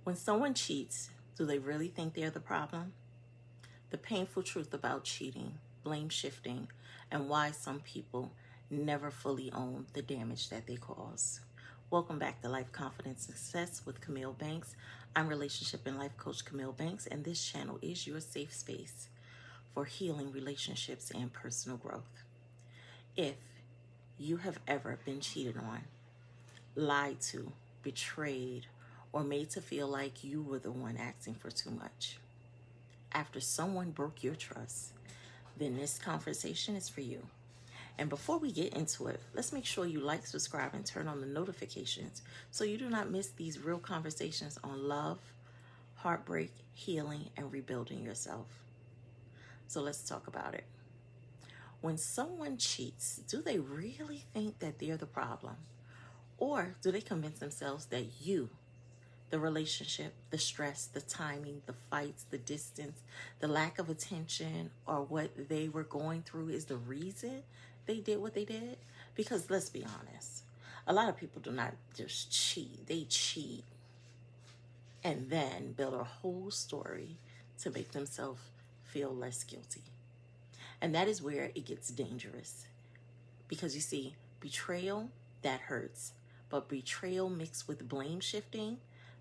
When someone cheats, do they really think they're the problem? The painful truth about cheating, blame shifting, and why some people never fully own the damage that they cause. Welcome back to Life Confidence Success with Camille Banks. I'm relationship and life coach Camille Banks, and this channel is your safe space for healing relationships and personal growth. If you have ever been cheated on, lied to, betrayed, or made to feel like you were the one asking for too much after someone broke your trust, then this conversation is for you. And before we get into it, let's make sure you like, subscribe, and turn on the notifications so you do not miss these real conversations on love, heartbreak, healing, and rebuilding yourself. So let's talk about it. When someone cheats, do they really think that they're the problem? Or do they convince themselves that you, the relationship, the stress, the timing, the fights, the distance, the lack of attention, or what they were going through is the reason they did what they did? Because let's be honest, a lot of people do not just cheat. They cheat and then build a whole story to make themselves feel less guilty. And that is where it gets dangerous. Because you see, betrayal, that hurts. But betrayal mixed with blame shifting,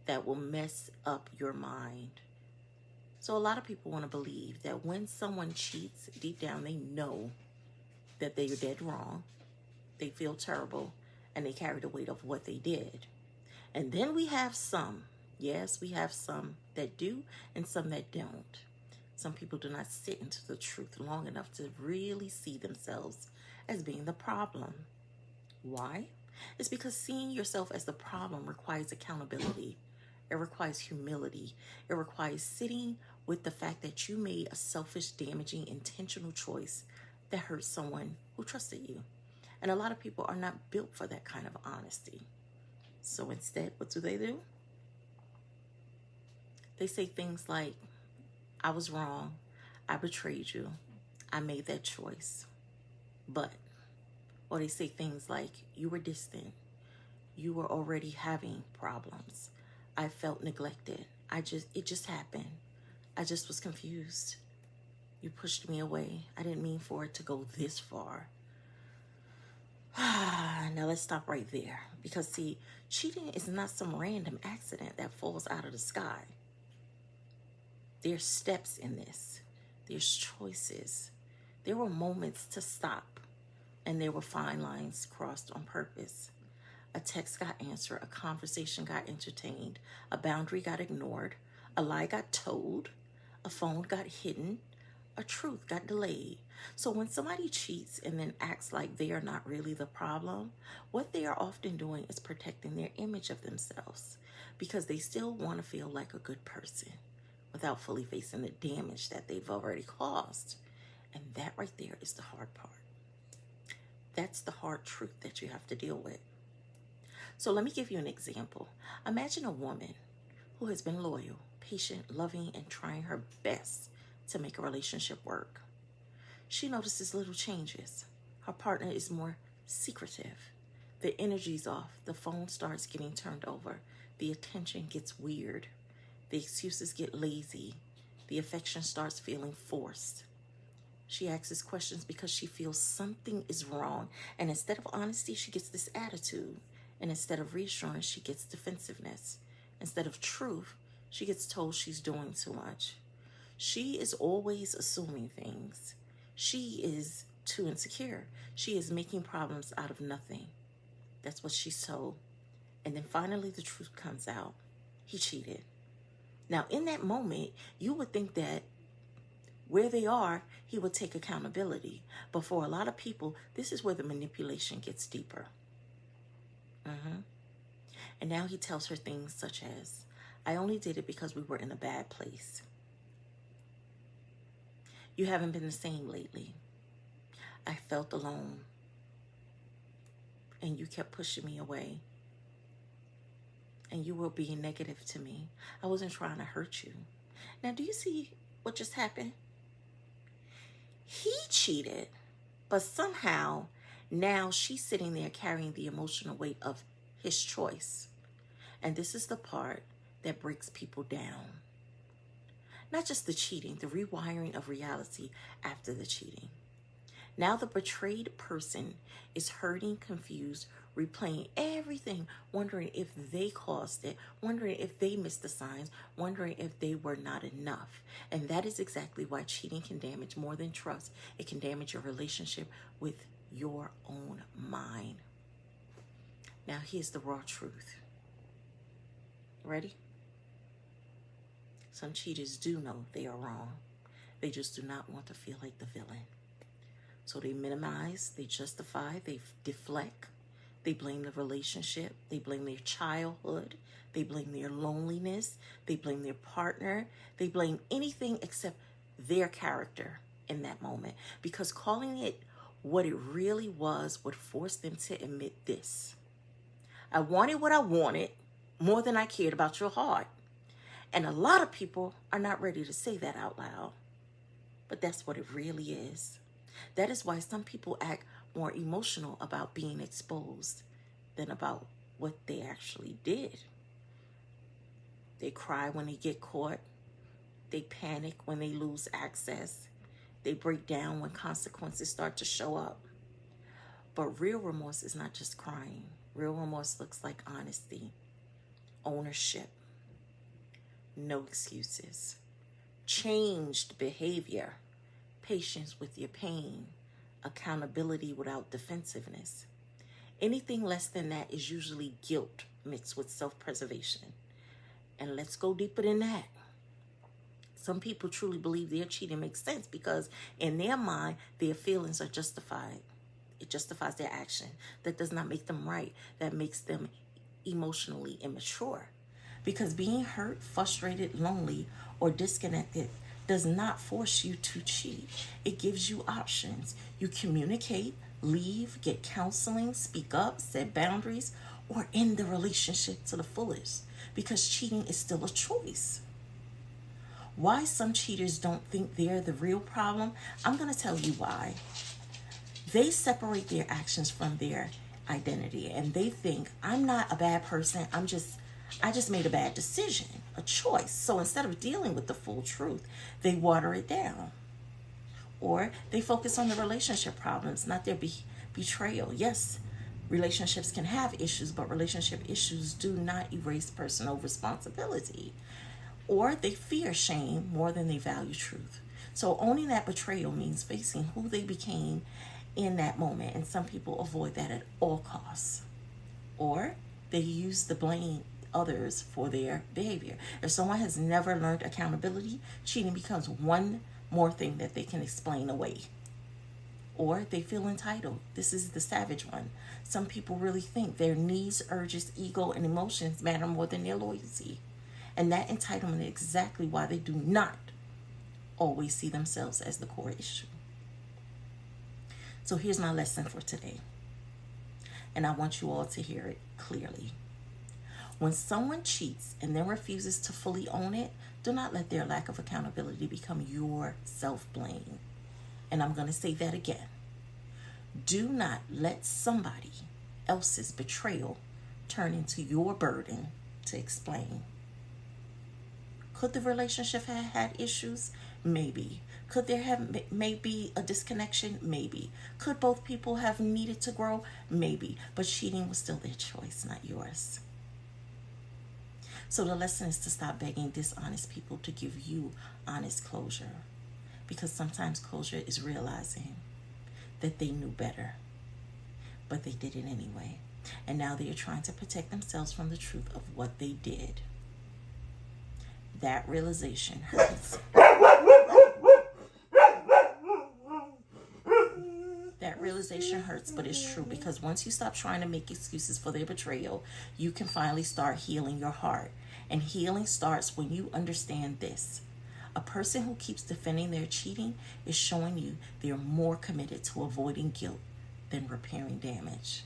that will mess up your mind. So a lot of people want to believe that when someone cheats, deep down they know that they're dead wrong. They feel terrible, and they carry the weight of what they did. And then we have some, yes, we have some that do and some that don't. Some people do not sit into the truth long enough to really see themselves as being the problem. Why? It's because seeing yourself as the problem requires accountability. It requires humility. It requires sitting with the fact that you made a selfish, damaging, intentional choice that hurt someone who trusted you. And a lot of people are not built for that kind of honesty. So instead, what do? They say things like, I was wrong. I betrayed you. I made that choice. But, or they say things like, you were distant. You were already having problems. I felt neglected. It just happened. I just was confused. You pushed me away. I didn't mean for it to go this far. Now let's stop right there. Because see, cheating is not some random accident that falls out of the sky. There's steps in this. There's choices. There were moments to stop. And there were fine lines crossed on purpose. A text got answered, a conversation got entertained, a boundary got ignored, a lie got told, a phone got hidden, a truth got delayed. So when somebody cheats and then acts like they are not really the problem, what they are often doing is protecting their image of themselves because they still want to feel like a good person without fully facing the damage that they've already caused. And that right there is the hard part. That's the hard truth that you have to deal with. So let me give you an example. Imagine a woman who has been loyal, patient, loving, and trying her best to make a relationship work. She notices little changes. Her partner is more secretive. The energy's off. The phone starts getting turned over. The attention gets weird. The excuses get lazy. The affection starts feeling forced. She asks questions because she feels something is wrong. And instead of honesty, she gets this attitude. And instead of reassurance, she gets defensiveness. Instead of truth, she gets told she's doing too much. She is always assuming things. She is too insecure. She is making problems out of nothing. That's what she's told. And then finally the truth comes out. He cheated. Now, in that moment, you would think that where they are, he would take accountability. But for a lot of people, this is where the manipulation gets deeper. And now he tells her things such as, I only did it because we were in a bad place. You haven't been the same lately. I felt alone. And you kept pushing me away. And you were being negative to me. I wasn't trying to hurt you. Now, do you see what just happened? He cheated, but somehow now she's sitting there carrying the emotional weight of his choice. And this is the part that breaks people down. Not just the cheating, the rewiring of reality after the cheating. Now the betrayed person is hurting, confused, replaying everything, wondering if they caused it, wondering if they missed the signs, wondering if they were not enough. And that is exactly why cheating can damage more than trust. It can damage your relationship with your own mind. Now here's the raw truth. Ready? Some cheaters do know they are wrong. They just do not want to feel like the villain. So they minimize, they justify, they deflect, they blame the relationship, they blame their childhood, they blame their loneliness, they blame their partner, they blame anything except their character in that moment. Because calling it what it really was would force them to admit this. I wanted what I wanted more than I cared about your heart. And a lot of people are not ready to say that out loud. But that's what it really is. That is why some people act more emotional about being exposed than about what they actually did. They cry when they get caught. They panic when they lose access. They break down when consequences start to show up. But real remorse is not just crying. Real remorse looks like honesty, ownership, no excuses, changed behavior, patience with your pain, accountability without defensiveness. Anything less than that is usually guilt mixed with self-preservation. And let's go deeper than that. Some people truly believe their cheating makes sense because in their mind, their feelings are justified. It justifies their action. That does not make them right. That makes them emotionally immature. Because being hurt, frustrated, lonely, or disconnected does not force you to cheat. It gives you options. You communicate, leave, get counseling, speak up, set boundaries, or end the relationship to the fullest. Because cheating is still a choice. Why some cheaters don't think they're the real problem? I'm going to tell you why. They separate their actions from their identity, and they think, I'm not a bad person. I just made a bad decision, a choice. So instead of dealing with the full truth, they water it down. Or they focus on the relationship problems, not their betrayal. Yes, relationships can have issues, but relationship issues do not erase personal responsibility. Or they fear shame more than they value truth. So owning that betrayal means facing who they became in that moment. And some people avoid that at all costs. Or they use the blame others for their behavior. If someone has never learned accountability, cheating becomes one more thing that they can explain away. Or they feel entitled. This is the savage one. Some people really think their needs, urges, ego, and emotions matter more than their loyalty. And that entitlement is exactly why they do not always see themselves as the core issue. So here's my lesson for today. And I want you all to hear it clearly. When someone cheats and then refuses to fully own it, do not let their lack of accountability become your self-blame. And I'm going to say that again. Do not let somebody else's betrayal turn into your burden to explain. Could the relationship have had issues? Maybe. Could there have maybe a disconnection? Maybe. Could both people have needed to grow? Maybe. But cheating was still their choice, not yours. So the lesson is to stop begging dishonest people to give you honest closure. Because sometimes closure is realizing that they knew better, but they did it anyway. And now they are trying to protect themselves from the truth of what they did. That realization hurts. That realization hurts, but it's true, because once you stop trying to make excuses for their betrayal, you can finally start healing your heart. And healing starts when you understand this. A person who keeps defending their cheating is showing you they're more committed to avoiding guilt than repairing damage.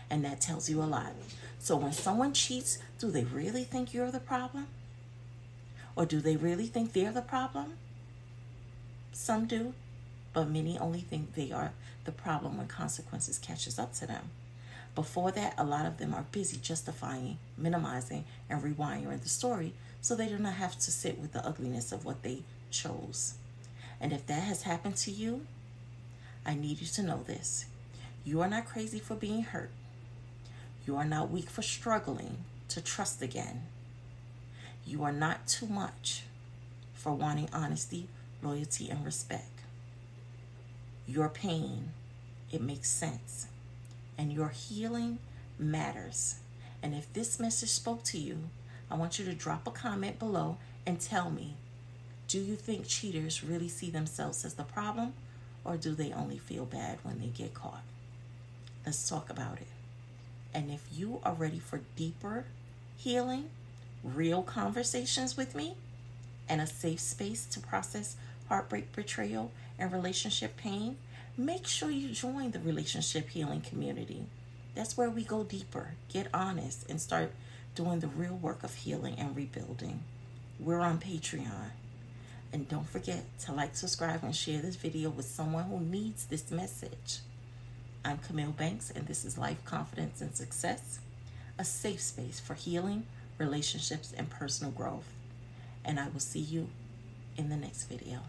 And that tells you a lot. So when someone cheats, do they really think you're the problem? Or do they really think they're the problem? Some do, but many only think they are the problem when consequences catches up to them. Before that, a lot of them are busy justifying, minimizing, and rewiring the story so they do not have to sit with the ugliness of what they chose. And if that has happened to you, I need you to know this. You are not crazy for being hurt. You are not weak for struggling to trust again. You are not too much for wanting honesty, loyalty, and respect. Your pain, it makes sense. And your healing matters. And if this message spoke to you, I want you to drop a comment below and tell me, do you think cheaters really see themselves as the problem, or do they only feel bad when they get caught? Let's talk about it. And if you are ready for deeper healing, real conversations with me, and a safe space to process heartbreak, betrayal, and relationship pain, make sure you join the relationship healing community. That's where we go deeper, get honest, and start doing the real work of healing and rebuilding. We're on Patreon. And don't forget to like, subscribe, and share this video with someone who needs this message. I'm Camille Banks, and this is Life, Confidence, and Success, a safe space for healing, relationships, and personal growth. And I will see you in the next video.